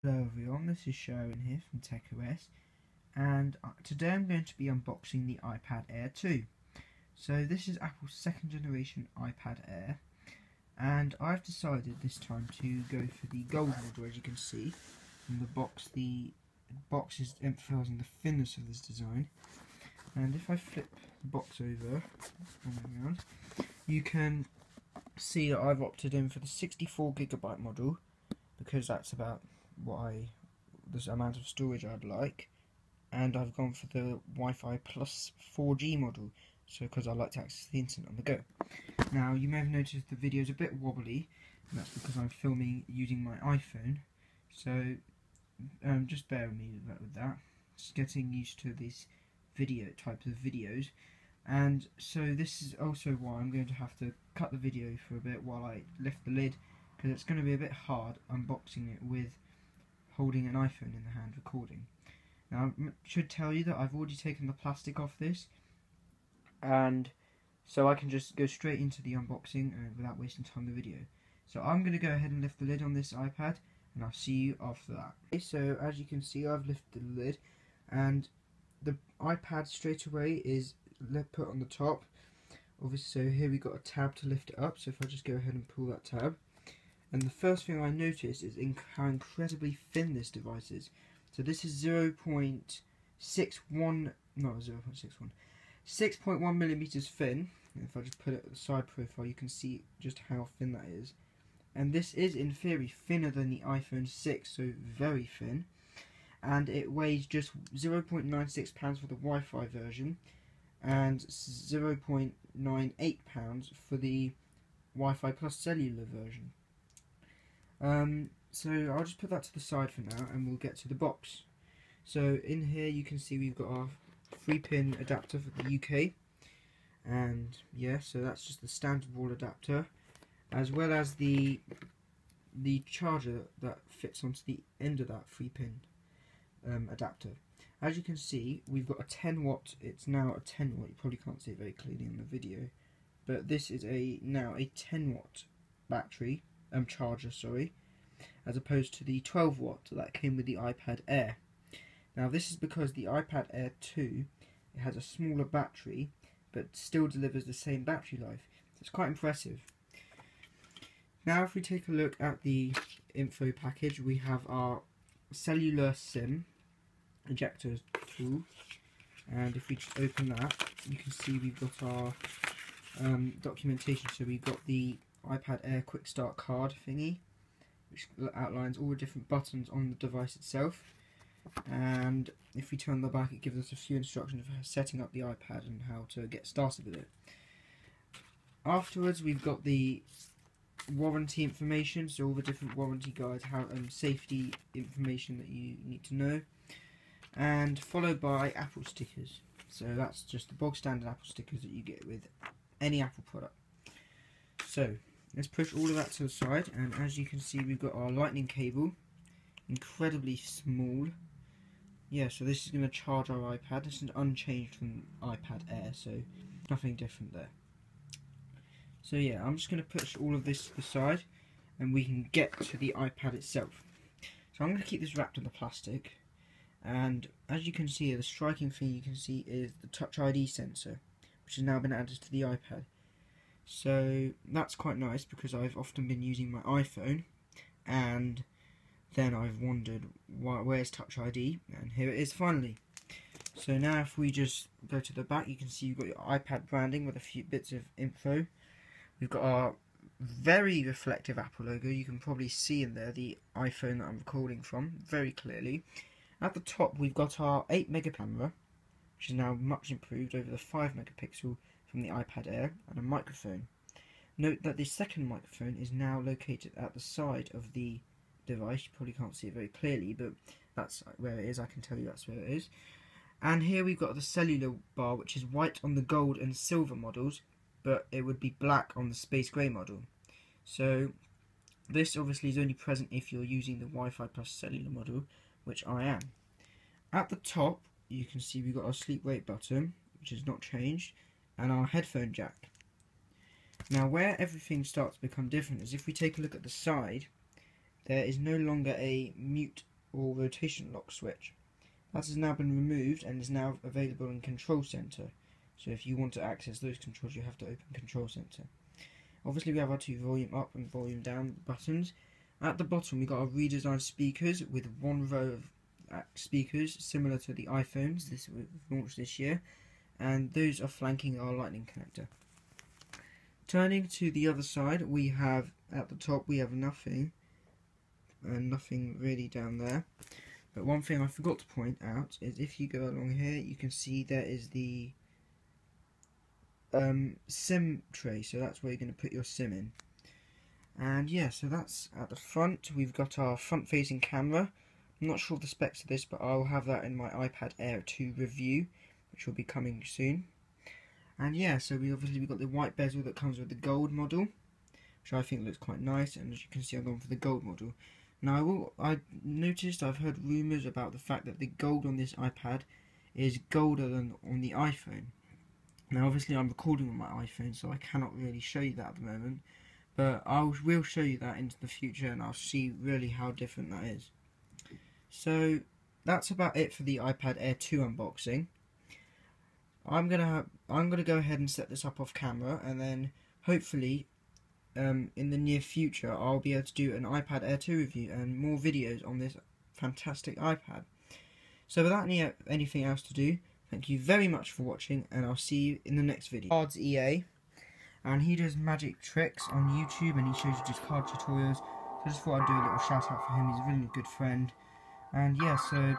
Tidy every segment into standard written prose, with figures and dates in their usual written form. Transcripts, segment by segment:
Hello everyone, this is Sharon here from TechOS, and today I'm going to be unboxing the iPad Air 2. So this is Apple's second generation iPad Air, and I've decided this time to go for the gold model. As you can see from the box is emphasising the thinness of this design, and if I flip the box over and around, you can see that I've opted in for the 64GB model because that's about this amount of storage I'd like, and I've gone for the Wi-Fi+4G model, so because I like to access the internet on the go. Now you may have noticed the video is a bit wobbly, and that's because I'm filming using my iPhone, so just bear with me with that. Just getting used to these types of videos, and so this is also why I'm going to have to cut the video for a bit while I lift the lid, because it's going to be a bit hard unboxing it with holding an iPhone in the hand recording. Now I should tell you that I've already taken the plastic off this, and so I can just go straight into the unboxing without wasting time in the video. So I'm going to go ahead and lift the lid on this iPad, and I'll see you after that. Okay, so as you can see, I've lifted the lid, and the iPad straight away is put on the top. Obviously, so here we've got a tab to lift it up, so if I just go ahead and pull that tab, and the first thing I notice is how incredibly thin this device is. So this is 6.1 millimeters thin. And if I just put it at the side profile, you can see just how thin that is. And this is in theory thinner than the iPhone 6, so very thin. And it weighs just 0.96 pounds for the Wi-Fi version, and 0.98 pounds for the Wi-Fi plus cellular version. So I'll just put that to the side for now, and we'll get to the box. So in here you can see we've got our 3-pin adapter for the UK, and yeah, so that's just the standard wall adapter, as well as the charger that fits onto the end of that 3-pin adapter. As you can see, we've got a 10 watt, it's now a 10 watt, you probably can't see it very clearly in the video, but this is now a 10 watt battery, charger, sorry, as opposed to the 12 watt that came with the iPad Air. Now this is because the iPad Air 2, it has a smaller battery, but still delivers the same battery life. So it's quite impressive. Now if we take a look at the info package, we have our cellular SIM ejector tool, and if we just open that, you can see we've got our documentation. So we've got the iPad Air quick start card thingy, which outlines all the different buttons on the device itself, and if we turn the back, it gives us a few instructions for setting up the iPad and how to get started with it. Afterwards, we've got the warranty information, so all the different warranty guides, safety information that you need to know, and followed by Apple stickers. So that's just the bog standard Apple stickers that you get with any Apple product. So let's push all of that to the side, and as you can see, we've got our lightning cable, incredibly small. Yeah, so this is going to charge our iPad. This is unchanged from iPad Air, so nothing different there. So yeah, I'm just going to push all of this to the side, and we can get to the iPad itself. So I'm going to keep this wrapped in the plastic, and as you can see, the striking thing you can see is the Touch ID sensor, which has now been added to the iPad. So that's quite nice, because I've often been using my iPhone, and then I've wondered where's Touch ID, and here it is finally. So now if we just go to the back, you can see you've got your iPad branding with a few bits of info. We've got our very reflective Apple logo. You can probably see in there the iPhone that I'm recording from very clearly. At the top we've got our 8-megapixel camera, which is now much improved over the 5-megapixel from the iPad Air, and a microphone. Note that the second microphone is now located at the side of the device. You probably can't see it very clearly, but that's where it is. I can tell you that's where it is. And here we've got the cellular bar, which is white on the gold and silver models, but it would be black on the space grey model. So this obviously is only present if you're using the Wi-Fi plus cellular model, which I am. At the top you can see we've got our sleep wake button, which has not changed, and our headphone jack. Now where everything starts to become different is if we take a look at the side, there is no longer a mute or rotation lock switch. That has now been removed and is now available in Control Center. So if you want to access those controls, you have to open Control Center. Obviously we have our two volume up and volume down buttons. At the bottom we got our redesigned speakers with one row of speakers similar to the iPhones this was launched this year, and those are flanking our lightning connector. Turning to the other side, we have at the top we have nothing, and nothing really down there. But one thing I forgot to point out is if you go along here, you can see there is the SIM tray, so that's where you're going to put your SIM in. And yeah, so that's at the front. We've got our front facing camera. I'm not sure of the specs of this, but I'll have that in my iPad Air 2 review, which will be coming soon. And yeah, so we've got the white bezel that comes with the gold model, which I think looks quite nice, and as you can see I've gone for the gold model. Now I noticed, I've heard rumours about the fact that the gold on this iPad is golder than on the iPhone. Now obviously I'm recording on my iPhone, so I cannot really show you that at the moment, but I will show you that into the future, and I'll see really how different that is. So that's about it for the iPad Air 2 unboxing. I'm gonna go ahead and set this up off camera, and then hopefully in the near future I'll be able to do an iPad Air 2 review and more videos on this fantastic iPad. So without anything else to do, thank you very much for watching, and I'll see you in the next video. Cards EA, and he does magic tricks on YouTube, and he shows you just card tutorials. So I just thought I'd do a little shout out for him. He's a really good friend, and yeah, so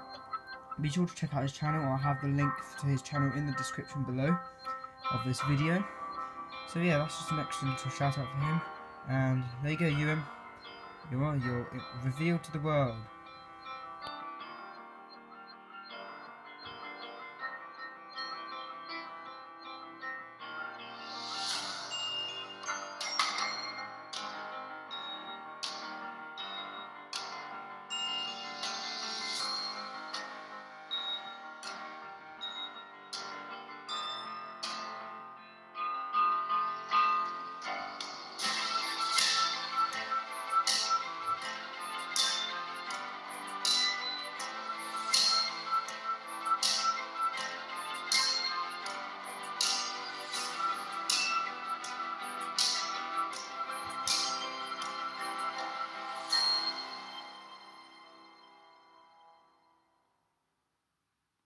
be sure to check out his channel. I'll have the link to his channel in the description below of this video. So yeah, that's just an excellent little shout out for him. And there you go, Ewan. You're revealed to the world.